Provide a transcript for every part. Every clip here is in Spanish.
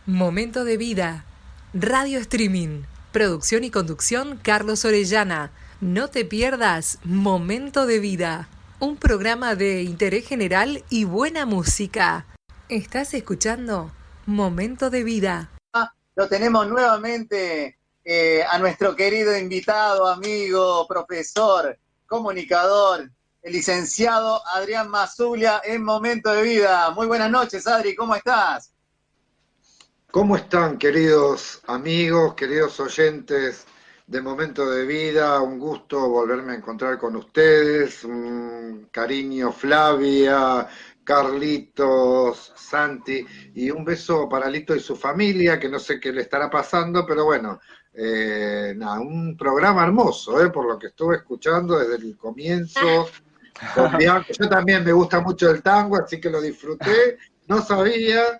Momento de vida. Radio Streaming. Producción y conducción Carlos Orellana. No te pierdas Momento de Vida. Un programa de interés general y buena música. ¿Estás escuchando Momento de Vida? Lo tenemos nuevamente a nuestro querido invitado, amigo, profesor, comunicador, el licenciado Adrián Mazzulia en Momento de Vida. Muy buenas noches, Adri, ¿cómo estás? ¿Cómo están, queridos amigos, queridos oyentes de Momento de Vida? Un gusto volverme a encontrar con ustedes. Un cariño, Flavia, Carlitos, Santi, y un beso para Lito y su familia, que no sé qué le estará pasando, pero bueno, nada, un programa hermoso, por lo que estuve escuchando desde el comienzo. Con Bianca. Yo también me gusta mucho el tango, así que lo disfruté. No sabía,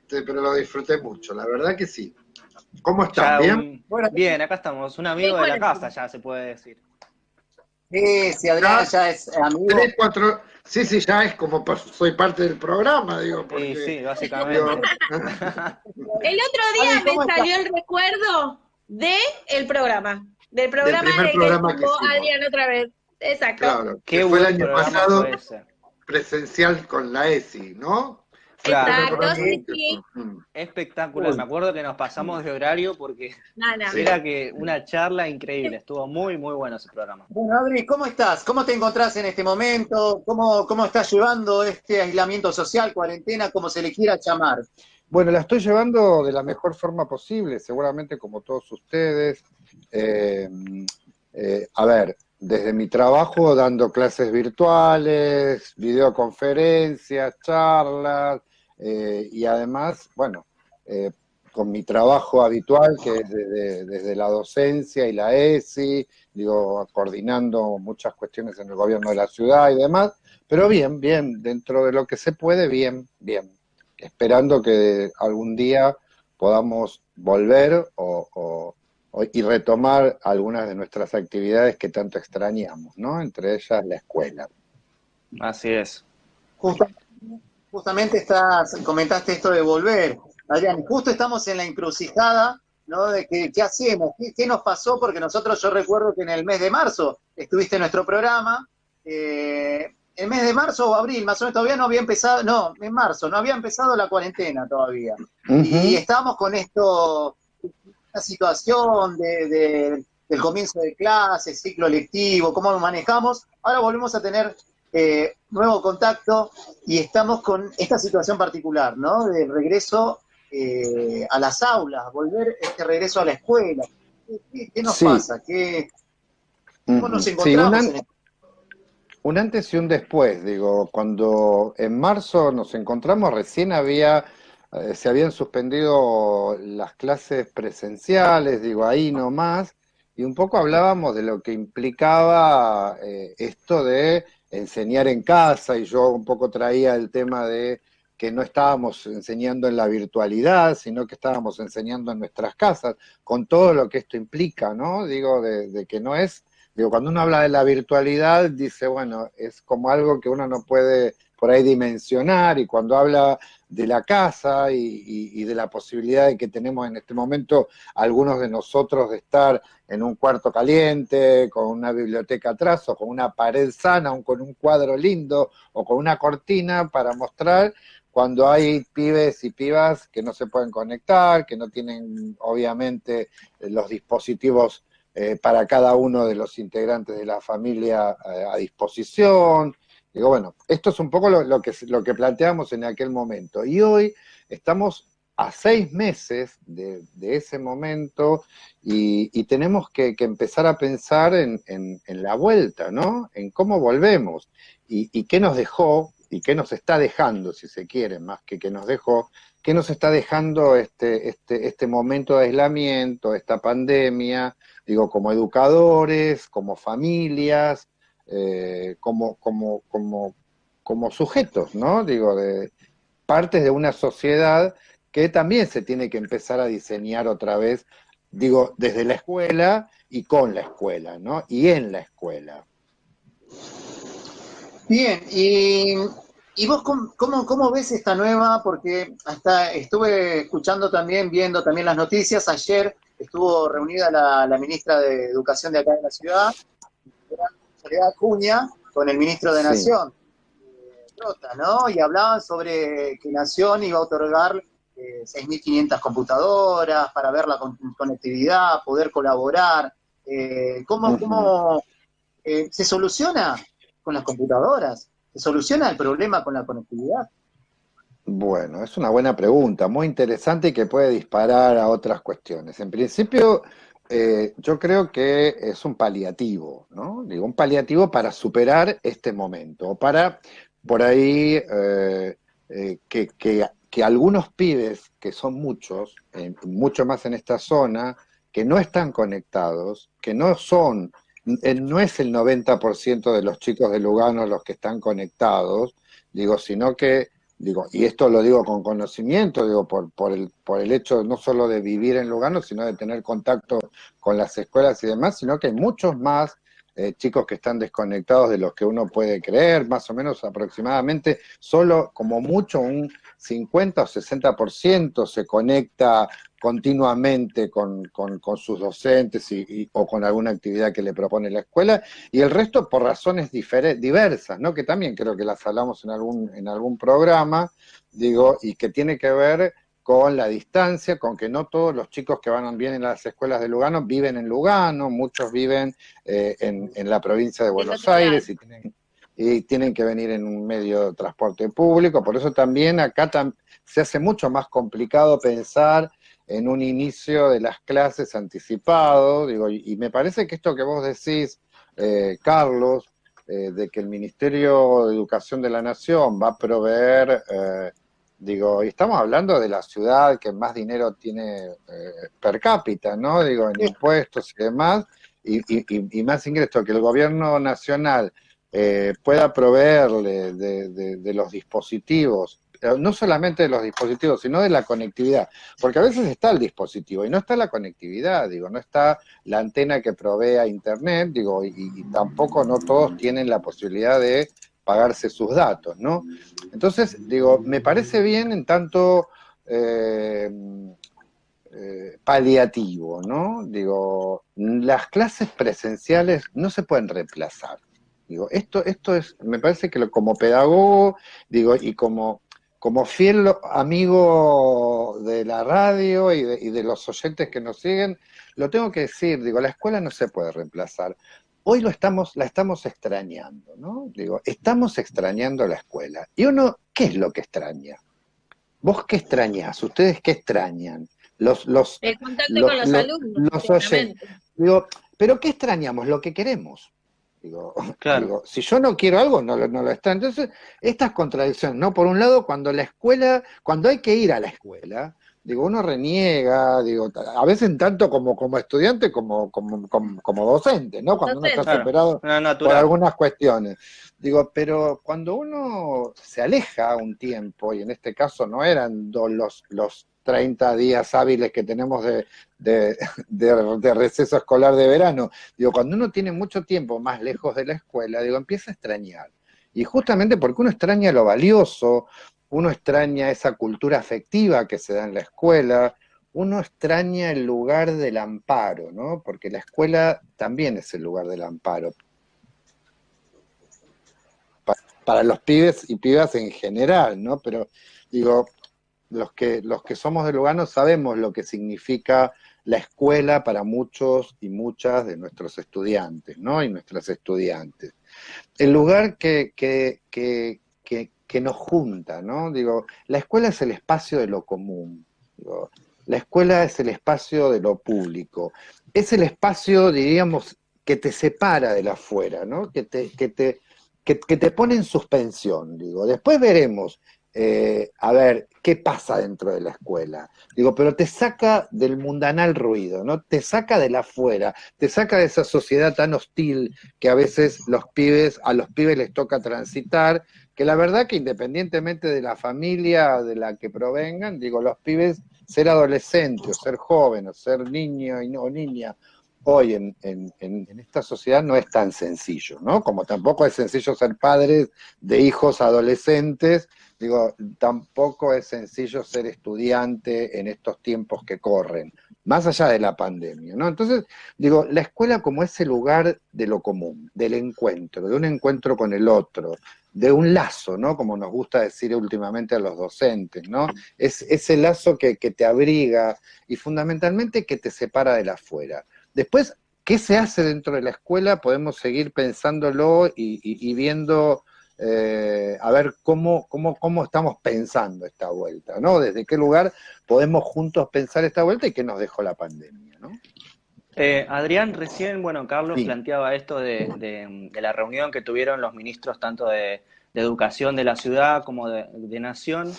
pero lo disfruté mucho, la verdad que sí. ¿Cómo están? ¿Bien? Bien, acá estamos, un amigo de la casa ya se puede decir. Sí, Adrián ya es amigo. 3, 4, sí, ya es como soy parte del programa, digo, porque... Sí, básicamente. Digo, el otro día me salió el recuerdo del programa en el que estuvo Adrián otra vez. Exacto. Claro, que fue el año pasado presencial con la ESI, ¿no? Claro. Exacto, sí. Espectacular, me acuerdo que nos pasamos de horario porque era que una charla increíble, estuvo muy bueno ese programa. Bueno, Adri, ¿cómo estás? ¿Cómo te encontrás en este momento? ¿Cómo estás llevando este aislamiento social, cuarentena, como se le quiera llamar? Bueno, la estoy llevando de la mejor forma posible, seguramente como todos ustedes. A ver, desde mi trabajo dando clases virtuales, videoconferencias, charlas, y además, bueno, con mi trabajo habitual, que es desde la docencia y la ESI, digo, coordinando muchas cuestiones en el gobierno de la ciudad y demás, pero bien, dentro de lo que se puede, bien, esperando que algún día podamos volver y retomar algunas de nuestras actividades que tanto extrañamos, ¿no? Entre ellas la escuela. Así es. Justamente comentaste esto de volver, Adrián, justo estamos en la encrucijada, ¿no? De qué hacemos, qué nos pasó, porque yo recuerdo que en el mes de marzo estuviste en nuestro programa, el mes de marzo o abril, más o menos, todavía no había empezado, no, en marzo, no había empezado la cuarentena todavía, y estábamos con una situación del comienzo de clases, ciclo lectivo, cómo lo manejamos. Ahora volvemos a tener nuevo contacto y estamos con esta situación particular, ¿no? Del regreso a las aulas, volver este regreso a la escuela. ¿Qué nos pasa? ¿Cómo nos encontramos en esto? Un antes y un después, digo, cuando en marzo nos encontramos recién se habían suspendido las clases presenciales, digo, ahí nomás, y un poco hablábamos de lo que implicaba esto de enseñar en casa, y yo un poco traía el tema de que no estábamos enseñando en la virtualidad, sino que estábamos enseñando en nuestras casas, con todo lo que esto implica, ¿no? Digo, de que no es... Digo, cuando uno habla de la virtualidad, dice, bueno, es como algo que uno no puede por ahí dimensionar, y cuando habla de la casa y de la posibilidad de que tenemos en este momento algunos de nosotros de estar en un cuarto caliente, con una biblioteca atrás, o con una pared sana, o con un cuadro lindo, o con una cortina para mostrar, cuando hay pibes y pibas que no se pueden conectar, que no tienen obviamente los dispositivos para cada uno de los integrantes de la familia a disposición. Digo, bueno, esto es un poco lo que planteamos en aquel momento. Y hoy estamos a 6 meses de ese momento y tenemos que empezar a pensar en la vuelta, ¿no? En cómo volvemos y qué nos dejó y qué nos está dejando, si se quiere, más que nos dejó, qué nos está dejando este momento de aislamiento, esta pandemia, digo, como educadores, como familias, como sujetos, ¿no? Digo, de partes de una sociedad que también se tiene que empezar a diseñar otra vez, digo, desde la escuela y con la escuela, ¿no? Y en la escuela. Bien, y ¿Y vos cómo ves esta nueva? Porque hasta estuve escuchando también, viendo también las noticias. Ayer estuvo reunida la ministra de Educación de acá de la ciudad, Soledad Acuña, con el ministro de Sí. Nación, Trota, ¿no? Y hablaban sobre que Nación iba a otorgar 6.500 computadoras para ver la conectividad, poder colaborar. ¿Cómo se soluciona con las computadoras? ¿Se soluciona el problema con la conectividad? Bueno, es una buena pregunta, muy interesante y que puede disparar a otras cuestiones. En principio, yo creo que es un paliativo, ¿no? Digo, un paliativo para superar este momento, o para, por ahí, que algunos pibes, que son muchos, mucho más en esta zona, que no están conectados, que no son, no es el 90% de los chicos de Lugano los que están conectados, digo, sino que digo, y esto lo digo con conocimiento, digo, por el hecho no solo de vivir en Lugano, sino de tener contacto con las escuelas y demás, sino que hay muchos más chicos que están desconectados de los que uno puede creer, más o menos aproximadamente, solo como mucho un 50 o 60% se conecta continuamente con sus docentes o con alguna actividad que le propone la escuela, y el resto por razones diversas, ¿no? Que también creo que las hablamos en algún programa, digo, y que tiene que ver con la distancia, con que no todos los chicos que vienen a las escuelas de Lugano viven en Lugano, muchos viven en la provincia de Buenos Aires y tienen que venir en un medio de transporte público, por eso también acá se hace mucho más complicado pensar en un inicio de las clases anticipado, digo, y me parece que esto que vos decís, Carlos, de que el Ministerio de Educación de la Nación va a proveer, digo, y estamos hablando de la ciudad que más dinero tiene per cápita, ¿no? Digo, en impuestos y demás, y más ingresos, que el gobierno nacional pueda proveerle de los dispositivos, no solamente de los dispositivos, sino de la conectividad, porque a veces está el dispositivo y no está la conectividad, digo, no está la antena que provea internet, digo, y tampoco no todos tienen la posibilidad de pagarse sus datos, ¿no? Entonces, digo, me parece bien en tanto paliativo, ¿no? Digo, las clases presenciales no se pueden reemplazar. Digo, esto es, me parece que como pedagogo, digo, y como fiel amigo de la radio y de los oyentes que nos siguen, lo tengo que decir, digo, la escuela no se puede reemplazar. Hoy la estamos extrañando, ¿no? Digo, estamos extrañando la escuela. ¿Y uno qué es lo que extraña? ¿Vos qué extrañas? ¿Ustedes qué extrañan? El contacto con los alumnos. Los oyentes. Digo, ¿pero qué extrañamos? Lo que queremos. Digo, si yo no quiero algo, no lo está. Entonces, estas contradicciones, ¿no? Por un lado, cuando hay que ir a la escuela, digo, uno reniega, digo, a veces tanto como estudiante como docente, ¿no? Cuando uno está superado por algunas cuestiones. Digo, pero cuando uno se aleja un tiempo, y en este caso no eran los 30 días hábiles que tenemos de receso escolar de verano. Digo, cuando uno tiene mucho tiempo más lejos de la escuela, digo, empieza a extrañar. Y justamente porque uno extraña lo valioso, uno extraña esa cultura afectiva que se da en la escuela, uno extraña el lugar del amparo, ¿no? Porque la escuela también es el lugar del amparo. Para los pibes y pibas en general, ¿no? Pero, digo, los que somos de Lugano sabemos lo que significa la escuela para muchos y muchas de nuestros estudiantes, ¿no? Y nuestras estudiantes. El lugar que nos junta, ¿no? Digo, la escuela es el espacio de lo común, digo, la escuela es el espacio de lo público, es el espacio, diríamos, que te separa de la afuera, ¿no? Que te pone en suspensión, digo. Después veremos a ver qué pasa dentro de la escuela, digo, pero te saca del mundanal ruido, ¿no? Te saca de la afuera, te saca de esa sociedad tan hostil que a veces a los pibes les toca transitar, que la verdad que independientemente de la familia de la que provengan, digo, los pibes, ser adolescente o ser joven o ser niño o niña hoy en esta sociedad no es tan sencillo, ¿no? Como tampoco es sencillo ser padres de hijos adolescentes, digo, tampoco es sencillo ser estudiante en estos tiempos que corren, más allá de la pandemia, ¿no? Entonces, digo, la escuela como ese lugar de lo común, del encuentro, de un encuentro con el otro, de un lazo, ¿no? Como nos gusta decir últimamente a los docentes, ¿no? Es ese lazo que te abriga y fundamentalmente que te separa de la afuera. Después, ¿qué se hace dentro de la escuela? Podemos seguir pensándolo y viendo, a ver cómo estamos pensando esta vuelta, ¿no? Desde qué lugar podemos juntos pensar esta vuelta y qué nos dejó la pandemia, ¿no? Adrián, recién, bueno, Carlos Sí. planteaba esto de la reunión que tuvieron los ministros tanto de educación de la ciudad como de Nación,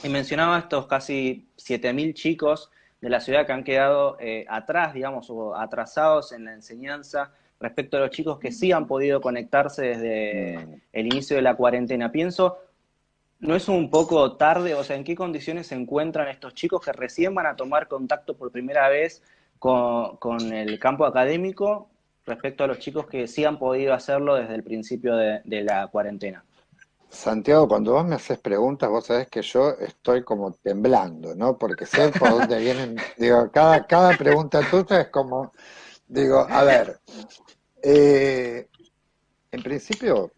y mencionaba estos casi 7.000 chicos de la ciudad que han quedado atrás, digamos, o atrasados en la enseñanza respecto a los chicos que sí han podido conectarse desde el inicio de la cuarentena. Pienso, ¿no es un poco tarde? O sea, ¿en qué condiciones se encuentran estos chicos que recién van a tomar contacto por primera vez con el campo académico respecto a los chicos que sí han podido hacerlo desde el principio de la cuarentena? Santiago, cuando vos me haces preguntas, vos sabés que yo estoy como temblando, ¿no? Porque sé por dónde vienen, digo, cada pregunta tuya es como, digo, a ver, en principio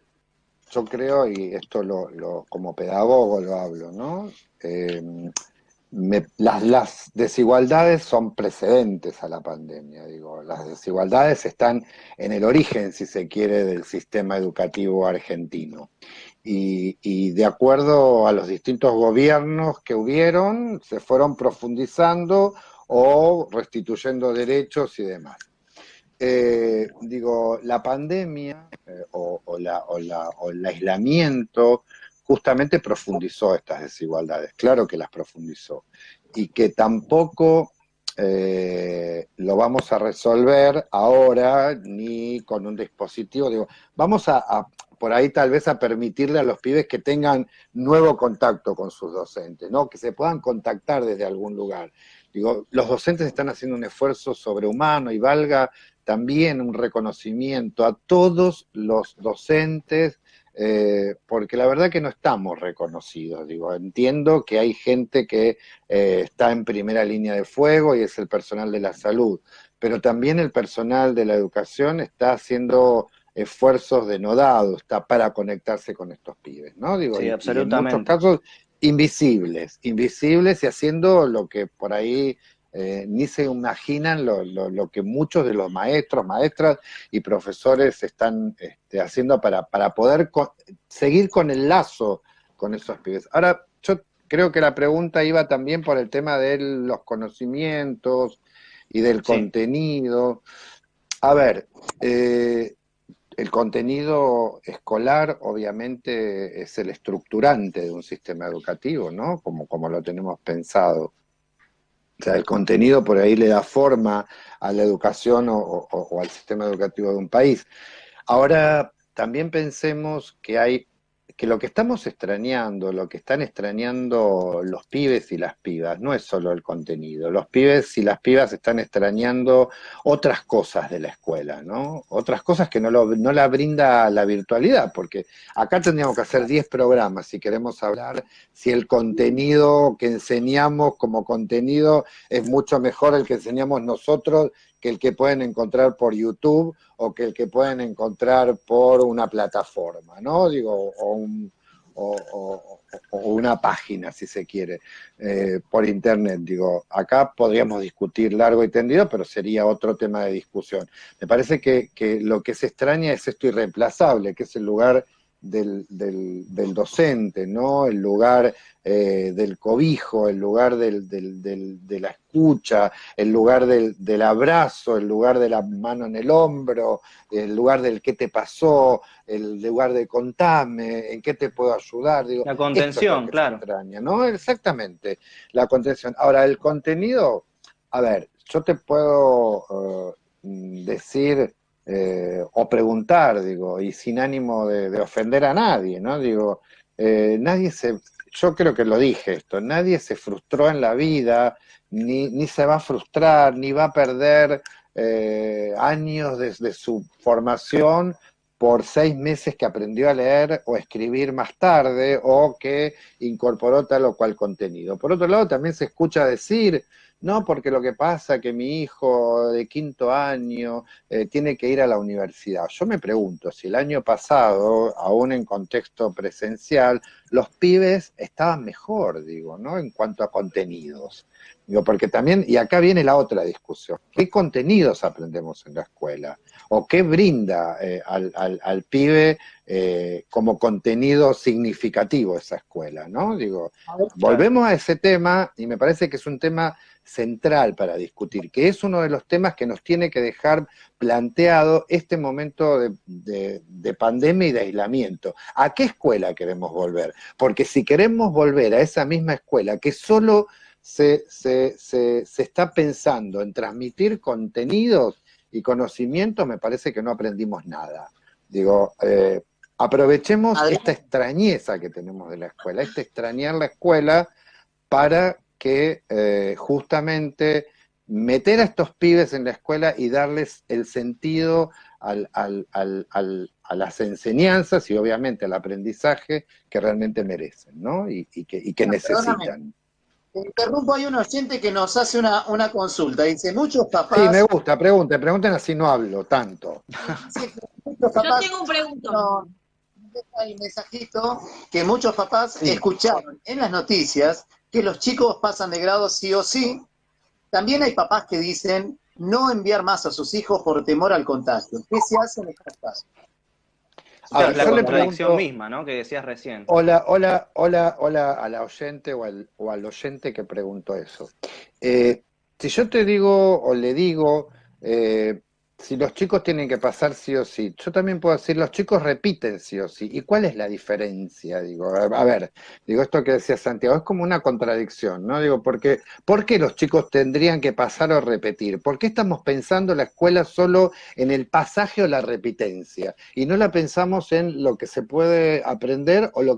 yo creo, y esto como pedagogo lo hablo, ¿no? Las desigualdades son precedentes a la pandemia, digo, las desigualdades están en el origen, si se quiere, del sistema educativo argentino. Y de acuerdo a los distintos gobiernos que hubieron, se fueron profundizando o restituyendo derechos y demás. Digo, la pandemia o el aislamiento justamente profundizó estas desigualdades, claro que las profundizó, y que tampoco lo vamos a resolver ahora ni con un dispositivo, digo, vamos por ahí tal vez a permitirle a los pibes que tengan nuevo contacto con sus docentes, ¿no? Que se puedan contactar desde algún lugar. Digo, los docentes están haciendo un esfuerzo sobrehumano y valga también un reconocimiento a todos los docentes, porque la verdad que no estamos reconocidos. Digo, entiendo que hay gente que está en primera línea de fuego y es el personal de la salud, pero también el personal de la educación está haciendo esfuerzos denodados, está para conectarse con estos pibes, ¿no? Digo, Sí, Y absolutamente. en muchos casos invisibles y haciendo lo que por ahí ni se imaginan lo que muchos de los maestros, maestras y profesores están haciendo para poder seguir con el lazo con esos pibes. Ahora, yo creo que la pregunta iba también por el tema de los conocimientos y del contenido. A ver, el contenido escolar obviamente es el estructurante de un sistema educativo, ¿no? Como lo tenemos pensado. O sea, el contenido por ahí le da forma a la educación o al sistema educativo de un país. Ahora, también pensemos que lo que estamos extrañando, lo que están extrañando los pibes y las pibas, no es solo el contenido. Los pibes y las pibas están extrañando otras cosas de la escuela, ¿no? Otras cosas que no la brinda la virtualidad, porque acá tendríamos que hacer 10 programas si queremos hablar si el contenido que enseñamos como contenido es mucho mejor el que enseñamos nosotros que el que pueden encontrar por YouTube o que el que pueden encontrar por una plataforma, ¿no? Digo, o una página, si se quiere, por internet. Digo, acá podríamos discutir largo y tendido, pero sería otro tema de discusión. Me parece que lo que se extraña es esto irreemplazable, que es el lugar del docente, ¿no? El lugar del cobijo, el lugar de la escucha, el lugar del abrazo, el lugar de la mano en el hombro, el lugar del qué te pasó, el lugar de contame, en qué te puedo ayudar. Digo, la contención, es lo que claro. se extraña, ¿no? Exactamente, la contención. Ahora, el contenido, a ver, yo te puedo decir o preguntar, digo, y sin ánimo de ofender a nadie, ¿no? Digo, yo creo que lo dije esto, nadie se frustró en la vida, ni se va a frustrar, ni va a perder años de su formación por 6 meses que aprendió a leer o escribir más tarde o que incorporó tal o cual contenido. Por otro lado, también se escucha decir, no, porque lo que pasa es que mi hijo de 5º año tiene que ir a la universidad. Yo me pregunto si el año pasado, aún en contexto presencial, los pibes estaban mejor, digo, ¿no? En cuanto a contenidos. Digo, porque también, y acá viene la otra discusión, ¿qué contenidos aprendemos en la escuela? ¿O qué brinda al pibe como contenido significativo esa escuela, ¿no? Digo, volvemos a ese tema, y me parece que es un tema central para discutir, que es uno de los temas que nos tiene que dejar planteado este momento de pandemia y de aislamiento. ¿A qué escuela queremos volver? Porque si queremos volver a esa misma escuela que solo se está pensando en transmitir contenidos y conocimientos, me parece que no aprendimos nada. Digo, aprovechemos esta extrañeza que tenemos de la escuela, extrañar la escuela para que justamente meter a estos pibes en la escuela y darles el sentido a las enseñanzas y obviamente al aprendizaje que realmente merecen, ¿no? Y que necesitan. Te interrumpo, hay un oyente que nos hace una consulta, dice, muchos papás... Sí, me gusta, pregunten así no hablo tanto. Yo tengo un pregunto. No, deja el mensajito que muchos papás escucharon en las noticias que los chicos pasan de grado sí o sí. También hay papás que dicen no enviar más a sus hijos por temor al contagio. ¿Qué se hace en estos casos? Claro, la contradicción misma, ¿no? Que decías recién. Hola a la oyente o al oyente que preguntó eso. Si yo te digo o le digo, si los chicos tienen que pasar sí o sí, yo también puedo decir, los chicos repiten sí o sí. ¿Y cuál es la diferencia? Digo, a ver, digo, esto que decía Santiago, es como una contradicción, ¿no? Digo, ¿por qué los chicos tendrían que pasar o repetir? ¿Por qué estamos pensando la escuela solo en el pasaje o la repitencia? Y no la pensamos en lo que se puede aprender o lo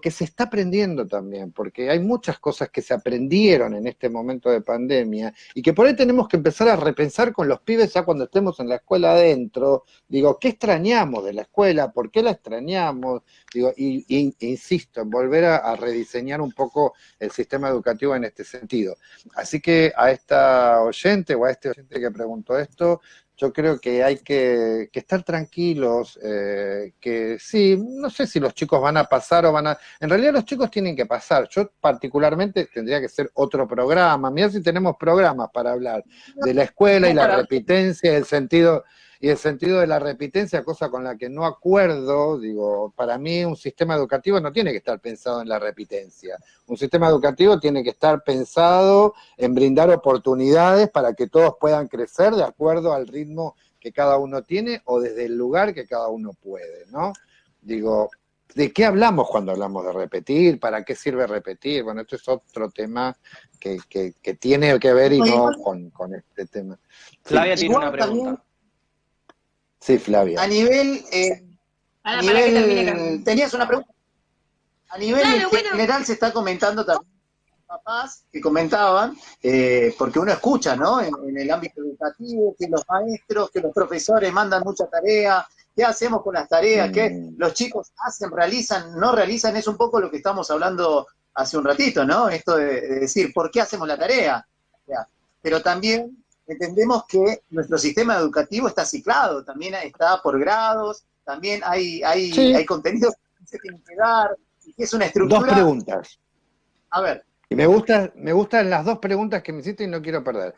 que se está aprendiendo también, porque hay muchas cosas que se aprendieron en este momento de pandemia y que por ahí tenemos que empezar a repensar con los pibes ya cuando estemos en la escuela adentro. Digo, ¿qué extrañamos de la escuela? ¿Por qué la extrañamos? Digo, y insisto, en volver a rediseñar un poco el sistema educativo en este sentido. Así que a esta oyente o a este oyente que preguntó esto, yo creo que hay que estar tranquilos, que sí, no sé si los chicos van a pasar o van a... En realidad los chicos tienen que pasar. Yo particularmente tendría que ser otro programa. Mirá si tenemos programas para hablar de la escuela y la repitencia, el sentido de la repitencia, cosa con la que no acuerdo. Digo, para mí un sistema educativo no tiene que estar pensado en la repitencia. Un sistema educativo tiene que estar pensado en brindar oportunidades para que todos puedan crecer de acuerdo al ritmo que cada uno tiene o desde el lugar que cada uno puede, ¿no? Digo, ¿de qué hablamos cuando hablamos de repetir? ¿Para qué sirve repetir? Bueno, esto es otro tema que tiene que ver y no con este tema. Flavia tiene una pregunta. Sí, Flavia. A nivel... tenías una pregunta. A nivel general se está comentando también papás que comentaban, porque uno escucha, ¿no? En el ámbito educativo, que los maestros, que los profesores mandan mucha tarea, ¿qué hacemos con las tareas? ¿Qué los chicos hacen, realizan, no realizan? Es un poco lo que estamos hablando hace un ratito, ¿no? Esto de decir, ¿por qué hacemos la tarea? Pero también entendemos que nuestro sistema educativo está ciclado, también está por grados, también hay contenidos que se tienen que dar, y que es una estructura... Dos preguntas. A ver. Y me gustan las dos preguntas que me hiciste y no quiero perder.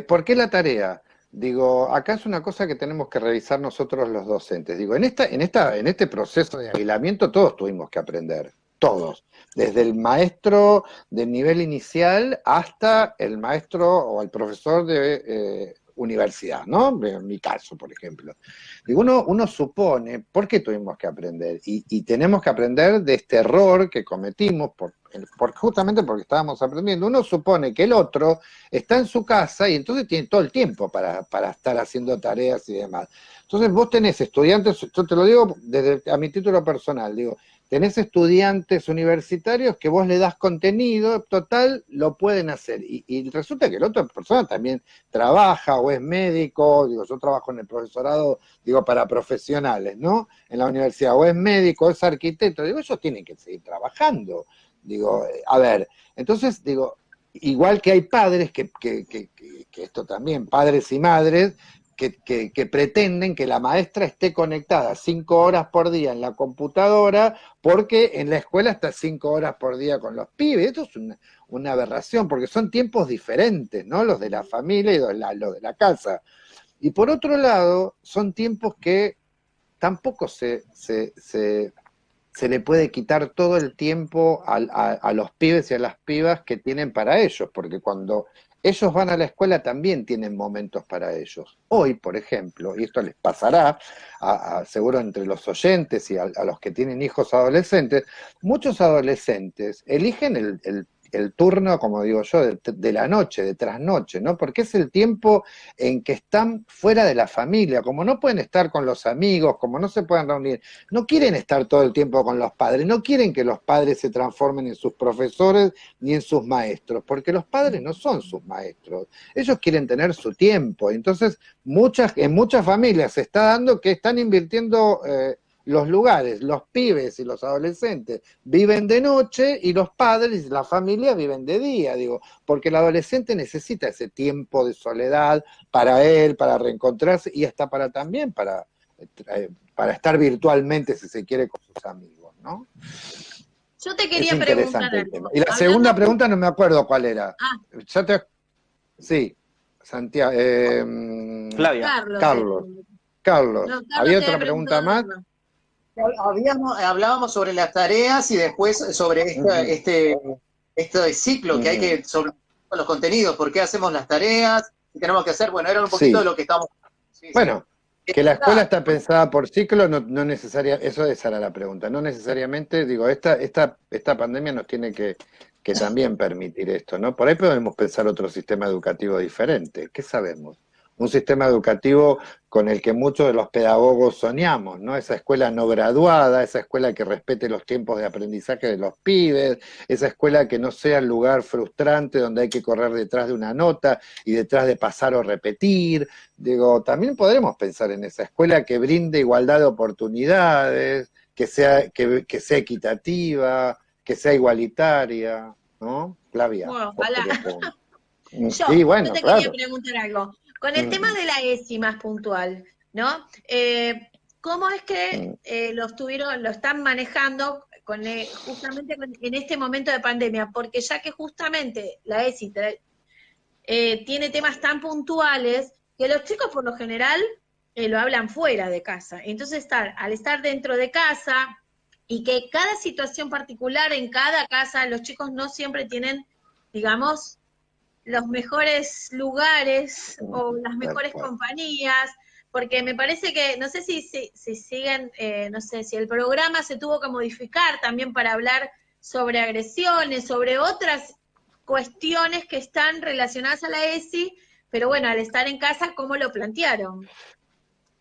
¿Por qué la tarea? Digo, acá es una cosa que tenemos que revisar nosotros los docentes. Digo, en este proceso de aislamiento todos tuvimos que aprender, todos. Desde el maestro del nivel inicial hasta el maestro o el profesor de universidad, ¿no? En mi caso, por ejemplo. Digo, uno supone, ¿por qué tuvimos que aprender? Y tenemos que aprender de este error que cometimos justamente porque estábamos aprendiendo. Uno supone que el otro está en su casa y entonces tiene todo el tiempo para estar haciendo tareas y demás. Entonces vos tenés estudiantes, yo te lo digo a mi título personal, digo, tenés estudiantes universitarios que vos le das contenido, total, lo pueden hacer. Y resulta que la otra persona también trabaja o es médico, digo, yo trabajo en el profesorado, digo, para profesionales, ¿no? En la universidad, o es médico, o es arquitecto, digo, ellos tienen que seguir trabajando. Digo, a ver, entonces, digo, igual que hay padres que esto también, padres y madres, que pretenden que la maestra esté conectada 5 horas por día en la computadora porque en la escuela está 5 horas por día con los pibes. Esto es una aberración, porque son tiempos diferentes, ¿no? Los de la familia y los de la casa. Y por otro lado, son tiempos que tampoco se le puede quitar todo el tiempo a los pibes y a las pibas que tienen para ellos, porque cuando ellos van a la escuela también tienen momentos para ellos. Hoy, por ejemplo, y esto les pasará seguro entre los oyentes y a los que tienen hijos adolescentes, muchos adolescentes eligen el turno, como digo yo, de la noche, de trasnoche, ¿no? Porque es el tiempo en que están fuera de la familia, como no pueden estar con los amigos, como no se pueden reunir, no quieren estar todo el tiempo con los padres, no quieren que los padres se transformen en sus profesores ni en sus maestros, porque los padres no son sus maestros, ellos quieren tener su tiempo. Entonces, en muchas familias se está dando que están invirtiendo los lugares, los pibes y los adolescentes viven de noche y los padres y la familia viven de día, digo, porque el adolescente necesita ese tiempo de soledad para él, para reencontrarse y hasta también para estar virtualmente, si se quiere, con sus amigos, ¿no? Yo te quería preguntar algo. Y la segunda pregunta no me acuerdo cuál era. Sí, Santiago. Flavia. Carlos. No, ¿había otra pregunta más? Hablábamos sobre las tareas y después sobre este ciclo que hay que, sobre los contenidos, por qué hacemos las tareas, qué tenemos que hacer, bueno, era un poquito de lo que estamos... Bueno, que la escuela está pensada por ciclo, no necesariamente, esa era la pregunta, no necesariamente, digo, esta pandemia nos tiene que también permitir esto, ¿no? Por ahí podemos pensar otro sistema educativo diferente, ¿qué sabemos? Un sistema educativo con el que muchos de los pedagogos soñamos, ¿no? Esa escuela no graduada, esa escuela que respete los tiempos de aprendizaje de los pibes, esa escuela que no sea el lugar frustrante donde hay que correr detrás de una nota y detrás de pasar o repetir. Digo, también podremos pensar en esa escuela que brinde igualdad de oportunidades, que sea equitativa, que sea igualitaria, ¿no? Flavia. Bueno, ojalá. Yo te quería preguntar algo. Con el tema de la ESI más puntual, ¿no? ¿Cómo es que lo están manejando justamente en este momento de pandemia? Porque ya que justamente la ESI tiene temas tan puntuales que los chicos por lo general lo hablan fuera de casa. Entonces al estar dentro de casa y que cada situación particular en cada casa, los chicos no siempre tienen, digamos, los mejores lugares o las mejores compañías, porque me parece que, no sé si siguen, no sé, si el programa se tuvo que modificar también para hablar sobre agresiones, sobre otras cuestiones que están relacionadas a la ESI, pero bueno, al estar en casa, ¿cómo lo plantearon?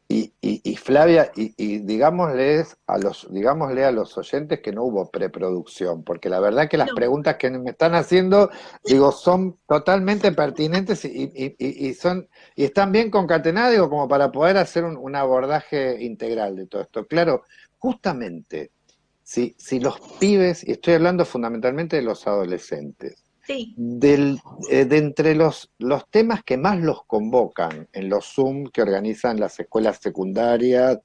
Y Flavia, digámosle a los oyentes que no hubo preproducción, porque la verdad que las preguntas que me están haciendo, digo, son totalmente pertinentes y están bien concatenadas, digo, como para poder hacer un abordaje integral de todo esto. Claro, justamente, si los pibes, y estoy hablando fundamentalmente de los adolescentes, sí, de entre los temas que más los convocan en los Zoom que organizan las escuelas secundarias,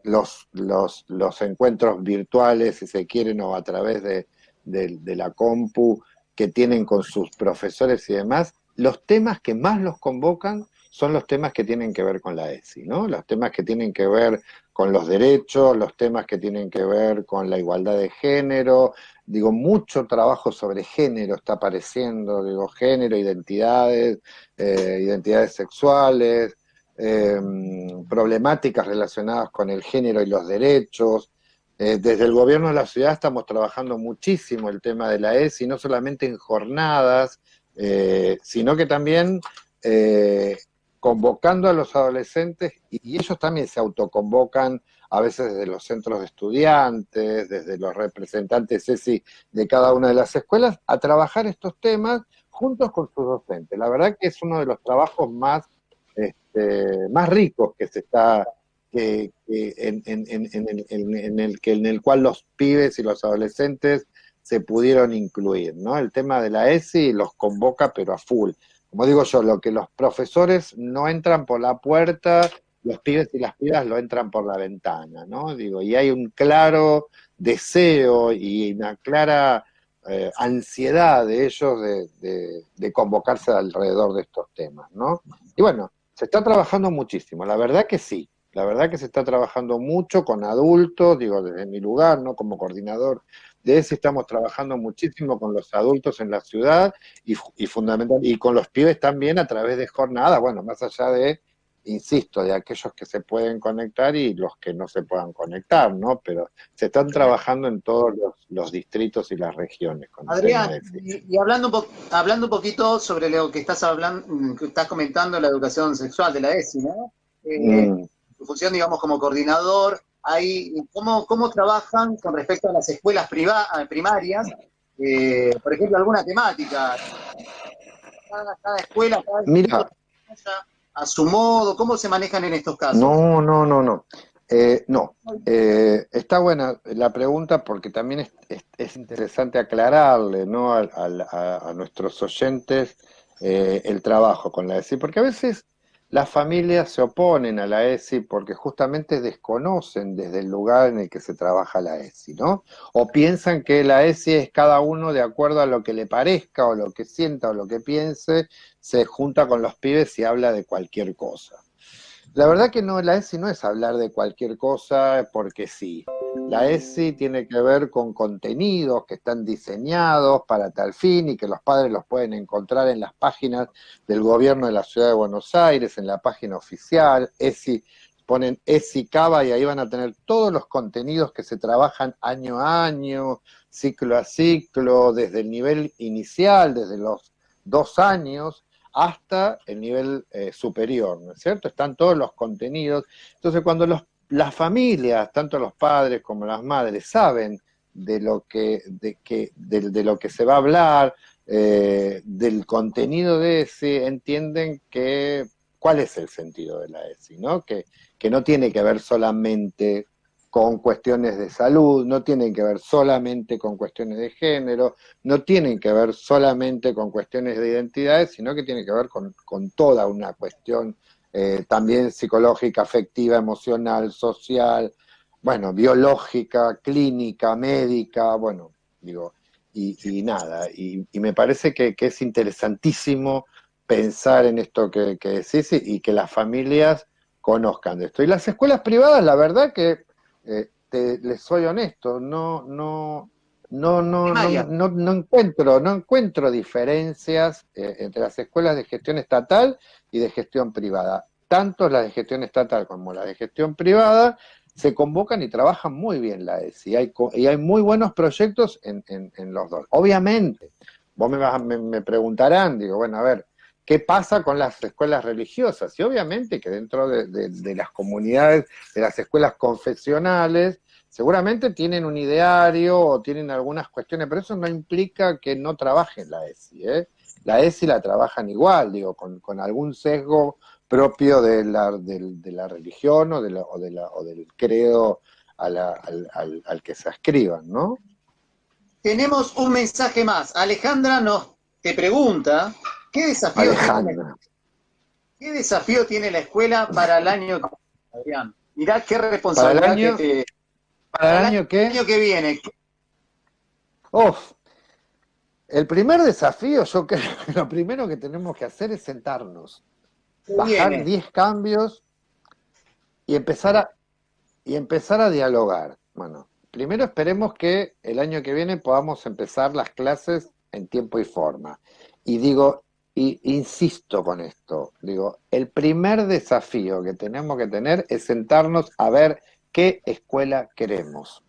los encuentros virtuales, si se quieren, o a través de la compu que tienen con sus profesores y demás, los temas que más los convocan son los temas que tienen que ver con la ESI, ¿no? Los temas que tienen que ver con los derechos, los temas que tienen que ver con la igualdad de género. Digo, mucho trabajo sobre género está apareciendo, digo, género, identidades sexuales, problemáticas relacionadas con el género y los derechos. Desde el gobierno de la ciudad estamos trabajando muchísimo el tema de la ESI, no solamente en jornadas, sino que también convocando a los adolescentes, y ellos también se autoconvocan a veces desde los centros de estudiantes, desde los representantes ESI de cada una de las escuelas, a trabajar estos temas juntos con sus docentes. La verdad que es uno de los trabajos más ricos que se está, en el cual los pibes y los adolescentes se pudieron incluir, ¿no? El tema de la ESI los convoca, pero a full. Como digo yo, lo que los profesores no entran por la puerta, los pibes y las pibas lo entran por la ventana, ¿no? Digo, y hay un claro deseo y una clara ansiedad de ellos de convocarse alrededor de estos temas, ¿no? Y bueno, se está trabajando muchísimo, la verdad que sí, la verdad que se está trabajando mucho con adultos, digo, desde mi lugar, ¿no? Como coordinador de ese estamos trabajando muchísimo con los adultos en la ciudad y fundamental, y con los pibes también a través de jornadas, bueno, más allá de, insisto, de aquellos que se pueden conectar y los que no se puedan conectar, ¿no? Pero se están trabajando en todos los distritos y las regiones. Con Adrián, y hablando un poquito sobre lo que estás hablando, que estás comentando, la educación sexual de la ESI, ¿no? Tu función, digamos, como coordinador, ahí, ¿cómo trabajan con respecto a las escuelas primarias? Por ejemplo, alguna temática. Cada escuela, cada Mira, a su modo, ¿cómo se manejan en estos casos? no. No. Está buena la pregunta porque también es interesante aclararle, ¿no? a nuestros oyentes el trabajo con la ESI, porque a veces las familias se oponen a la ESI porque justamente desconocen desde el lugar en el que se trabaja la ESI, ¿no? O piensan que la ESI es cada uno de acuerdo a lo que le parezca o lo que sienta o lo que piense, se junta con los pibes y habla de cualquier cosa. La verdad que no, la ESI no es hablar de cualquier cosa porque sí. La ESI tiene que ver con contenidos que están diseñados para tal fin y que los padres los pueden encontrar en las páginas del gobierno de la Ciudad de Buenos Aires, en la página oficial. ESI, ponen ESI Cava y ahí van a tener todos los contenidos que se trabajan año a año, ciclo a ciclo, desde el nivel inicial, desde los 2 años, hasta el nivel superior, ¿no es cierto? Están todos los contenidos. Entonces, cuando las familias, tanto los padres como las madres, saben de lo que se va a hablar, del contenido de ese, entienden cuál es el sentido de la ESI, ¿no? Que no tiene que ver solamente con cuestiones de salud, no tienen que ver solamente con cuestiones de género, no tienen que ver solamente con cuestiones de identidades, sino que tiene que ver con toda una cuestión también psicológica, afectiva, emocional, social, bueno, biológica, clínica, médica, bueno, digo, y nada, y me parece que es interesantísimo pensar en esto que decís y que las familias conozcan de esto. Y las escuelas privadas, la verdad que les soy honesto, no encuentro diferencias entre las escuelas de gestión estatal y de gestión privada. Tanto las de gestión estatal como las de gestión privada se convocan y trabajan muy bien la ESI, y hay muy buenos proyectos en los dos. Obviamente, vos me preguntarán, digo, bueno, a ver, ¿qué pasa con las escuelas religiosas? Y obviamente que dentro de las comunidades, de las escuelas confesionales, seguramente tienen un ideario o tienen algunas cuestiones, pero eso no implica que no trabajen la ESI, ¿eh? La ESI la trabajan igual, digo, con algún sesgo propio de la religión o del credo al que se ascriban, ¿no? Tenemos un mensaje más. Alejandra te pregunta, ¿qué desafío tiene la escuela para el año que viene, Adrián? Mirá qué responsabilidad ¿Para el año qué? El año que viene. El primer desafío, yo creo que lo primero que tenemos que hacer es sentarnos, bajar 10 cambios y empezar a dialogar. Bueno, primero esperemos que el año que viene podamos empezar las clases en tiempo y forma. Y insisto con esto, el primer desafío que tenemos que tener es sentarnos a ver qué escuela queremos.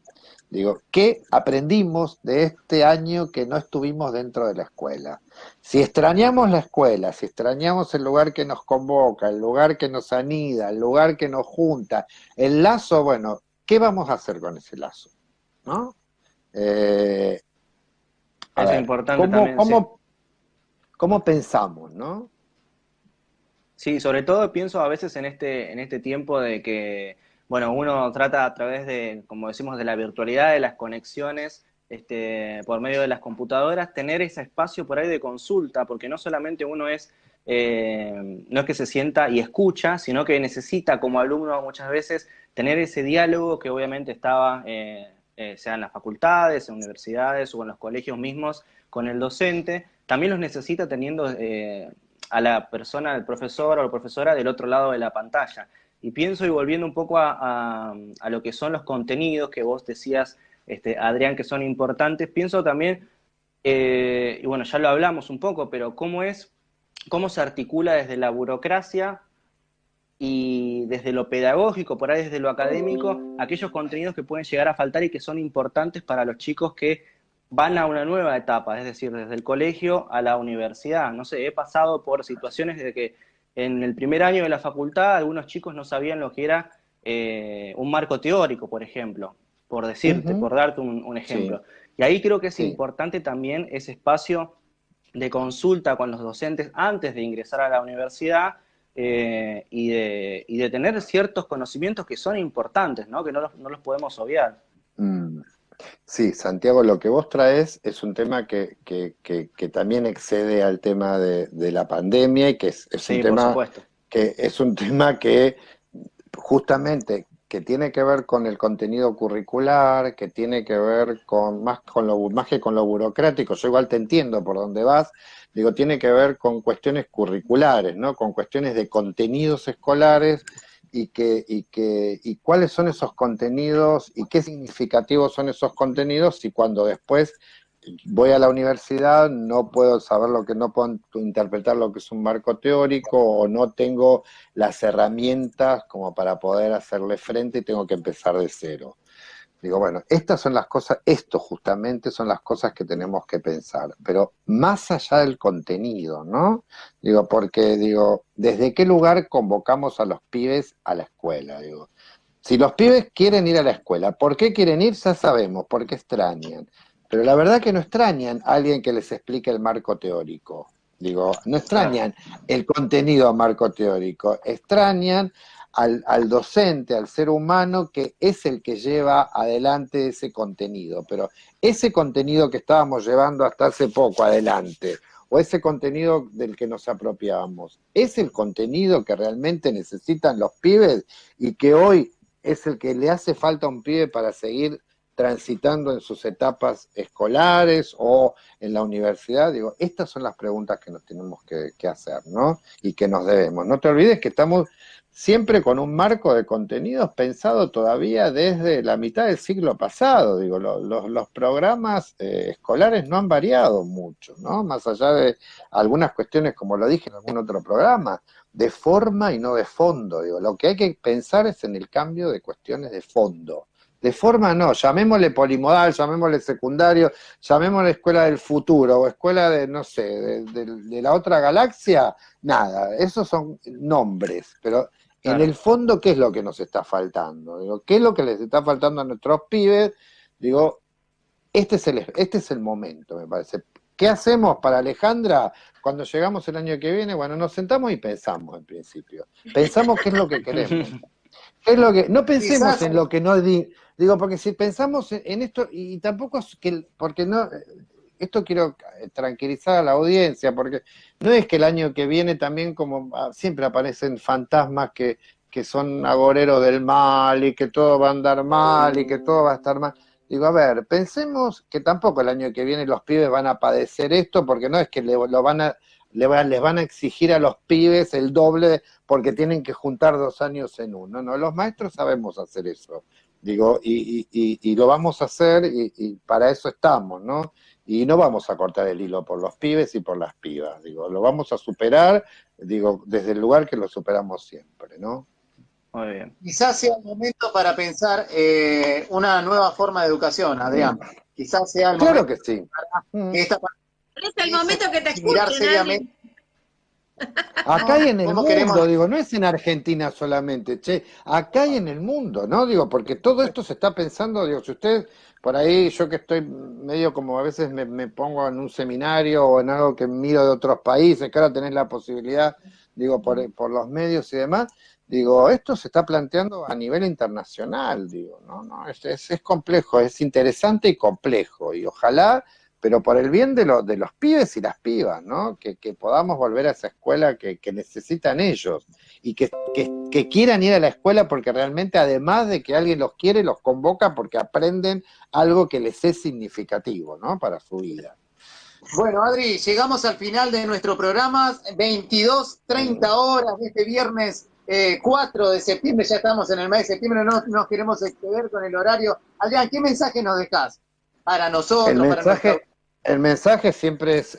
Digo, ¿qué aprendimos de este año que no estuvimos dentro de la escuela? Si extrañamos la escuela, si extrañamos el lugar que nos convoca, el lugar que nos anida, el lugar que nos junta, el lazo, bueno, ¿qué vamos a hacer con ese lazo? ¿No? A Eso es ver, importante también, sí. ¿cómo pensamos, no? Sí, sobre todo pienso a veces en este tiempo de que, bueno, uno trata a través de, como decimos, de la virtualidad, de las conexiones, por medio de las computadoras, tener ese espacio por ahí de consulta, porque no solamente uno es, no es que se sienta y escucha, sino que necesita como alumno muchas veces tener ese diálogo que obviamente estaba, sea en las facultades, en universidades o en los colegios mismos, con el docente, también los necesita teniendo a la persona, al profesor o la profesora del otro lado de la pantalla. Y pienso, y volviendo un poco a lo que son los contenidos que vos decías, Adrián, que son importantes, pienso también, y bueno, ya lo hablamos un poco, pero cómo se articula desde la burocracia y desde lo pedagógico, por ahí desde lo académico, aquellos contenidos que pueden llegar a faltar y que son importantes para los chicos que van a una nueva etapa, es decir, desde el colegio a la universidad. No sé, he pasado por situaciones de que en el primer año de la facultad algunos chicos no sabían lo que era un marco teórico, por ejemplo, por decirte, Ujú. por darte un Sí, ejemplo. Y ahí creo que es sí. importante también ese espacio de consulta con los docentes antes de ingresar a la universidad, y de tener ciertos conocimientos que son importantes, ¿no? Que no los podemos obviar. Mm. Sí, Santiago, lo que vos traes es un tema que también excede al tema de la pandemia y que es un Sí, por tema supuesto. que justamente que tiene que ver con el contenido curricular, que tiene que ver con más que con lo burocrático. Yo igual te entiendo por dónde vas. Digo, tiene que ver con cuestiones curriculares, ¿no? Con cuestiones de contenidos escolares y cuáles son esos contenidos y qué significativos son esos contenidos y cuando después voy a la universidad no puedo saber no puedo interpretar lo que es un marco teórico o no tengo las herramientas como para poder hacerle frente y tengo que empezar de cero. Digo, bueno, estas son las cosas, esto justamente son las cosas que tenemos que pensar, pero más allá del contenido, ¿no? Digo, porque digo, ¿desde qué lugar convocamos a los pibes a la escuela? Digo, si los pibes quieren ir a la escuela, ¿por qué quieren ir? Ya sabemos, porque extrañan. Pero la verdad que no extrañan a alguien que les explique el marco teórico. Digo, no Claro. extrañan el contenido marco teórico, extrañan al docente, al ser humano, que es el que lleva adelante ese contenido. Pero ese contenido que estábamos llevando hasta hace poco adelante, o ese contenido del que nos apropiábamos, es el contenido que realmente necesitan los pibes y que hoy es el que le hace falta a un pibe para seguir transitando en sus etapas escolares o en la universidad. Digo, estas son las preguntas que nos tenemos que hacer, ¿no? Y que nos debemos. No te olvides que estamos siempre con un marco de contenidos pensado todavía desde la mitad del siglo pasado. Digo, los programas escolares no han variado mucho, ¿no? Más allá de algunas cuestiones, como lo dije en algún otro programa, de forma y no de fondo. Digo, lo que hay que pensar es en el cambio de cuestiones de fondo. De forma no, llamémosle polimodal, llamémosle secundario, llamémosle escuela del futuro o escuela de, no sé, de la otra galaxia, nada, esos son nombres, pero en Claro. el fondo, ¿qué es lo que nos está faltando? Digo, ¿qué es lo que les está faltando a nuestros pibes? Digo, este es el momento, me parece. ¿Qué hacemos para Alejandra cuando llegamos el año que viene? Bueno, nos sentamos y pensamos en principio. Pensamos qué es lo que queremos. ¿Qué es lo que, no pensemos Quizás, en lo que no digo, porque si pensamos en esto, y tampoco es que, porque no, esto quiero tranquilizar a la audiencia, porque no es que el año que viene también como siempre aparecen fantasmas que son agoreros del mal y que todo va a andar mal y que todo va a estar mal. Digo, a ver, pensemos que tampoco el año que viene los pibes van a padecer esto, porque no es que les van a exigir a los pibes el doble porque tienen que juntar 2 años en uno. No, los maestros sabemos hacer eso. Digo, y lo vamos a hacer y para eso estamos, ¿no? Y no vamos a cortar el hilo por los pibes y por las pibas. Digo, lo vamos a superar, digo, desde el lugar que lo superamos siempre, ¿no? Muy bien. Quizás sea el momento para pensar una nueva forma de educación, Adrián. Quizás sea el Claro momento que sí. que esta Es el momento que te mirar escuchen, seriamente. Acá y en el ¿Cómo mundo, queremos? digo, no es en Argentina solamente, che, acá y en el mundo, ¿no? Digo, porque todo esto se está pensando, digo, si usted, por ahí, yo que estoy medio como a veces me pongo en un seminario o en algo que miro de otros países, que ahora tenés la posibilidad, digo, por los medios y demás, digo, esto se está planteando a nivel internacional, digo, no, es complejo, es interesante y complejo, y ojalá pero por el bien de los pibes y las pibas, ¿no? Que podamos volver a esa escuela que necesitan ellos y que quieran ir a la escuela porque realmente además de que alguien los quiere, los convoca porque aprenden algo que les es significativo, ¿no? Para su vida. Bueno, Adri, llegamos al final de nuestro programa, 22:30 horas de este viernes 4 de septiembre, ya estamos en el mes de septiembre, no nos queremos exceder con el horario. Adrián, ¿qué mensaje nos dejás para nosotros, para nuestra... El mensaje siempre es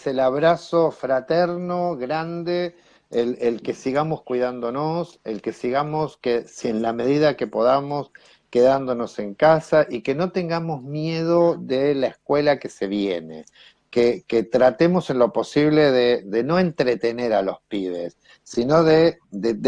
el abrazo fraterno, grande, el que sigamos cuidándonos, el que sigamos, que si en la medida que podamos, quedándonos en casa y que no tengamos miedo de la escuela que se viene, que tratemos en lo posible de no entretener a los pibes, sino de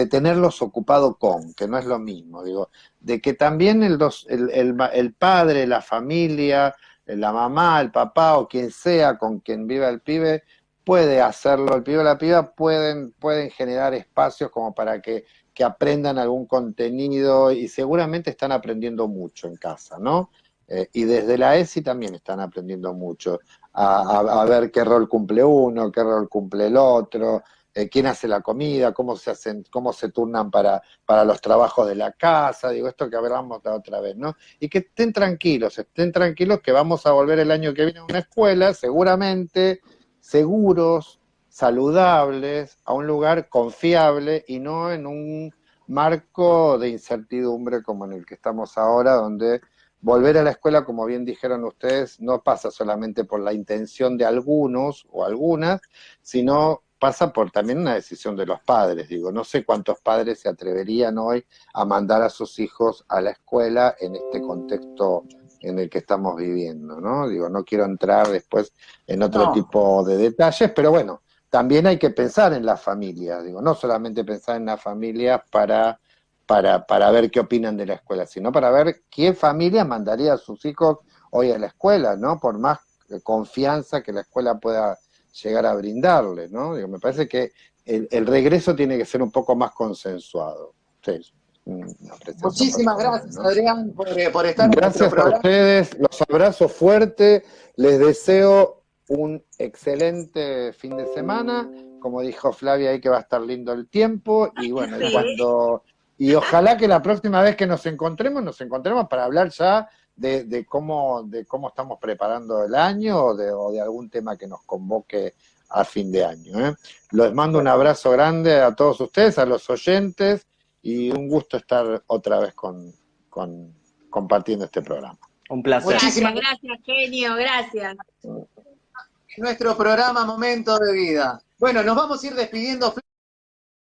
tenerlos ocupados que no es lo mismo, digo, de que también el padre, la familia, la mamá, el papá o quien sea con quien viva el pibe, puede hacerlo, el pibe o la piba pueden generar espacios como para que aprendan algún contenido y seguramente están aprendiendo mucho en casa, ¿no? Y desde la ESI también están aprendiendo mucho a ver qué rol cumple uno, qué rol cumple el otro, quién hace la comida, cómo se turnan para los trabajos de la casa, digo, esto que hablamos la otra vez, ¿no? Y que estén tranquilos que vamos a volver el año que viene a una escuela, seguramente, seguros, saludables, a un lugar confiable y no en un marco de incertidumbre como en el que estamos ahora, donde volver a la escuela, como bien dijeron ustedes, no pasa solamente por la intención de algunos o algunas, sino pasa por también una decisión de los padres. Digo, no sé cuántos padres se atreverían hoy a mandar a sus hijos a la escuela en este contexto en el que estamos viviendo, ¿no? Digo, no quiero entrar después en otro tipo de detalles, pero bueno, también hay que pensar en la familia, digo, no solamente pensar en la familia para ver qué opinan de la escuela, sino para ver qué familia mandaría a sus hijos hoy a la escuela, ¿no? Por más confianza que la escuela pueda llegar a brindarle, ¿no? Digo, me parece que el regreso tiene que ser un poco más consensuado. Sí, Muchísimas gracias, ¿no? Adrián, por estar en nuestro programa. Gracias a ustedes, los abrazo fuerte, les deseo un excelente fin de semana, como dijo Flavia ahí que va a estar lindo el tiempo, y bueno, y ojalá que la próxima vez que nos encontremos para hablar ya de cómo estamos preparando el año o de algún tema que nos convoque a fin de año, ¿eh? Les mando un abrazo grande a todos ustedes, a los oyentes, y un gusto estar otra vez compartiendo este programa. Un placer. Gracias, genio, gracias. Nuestro programa Momento de Vida. Bueno, nos vamos a ir despidiendo.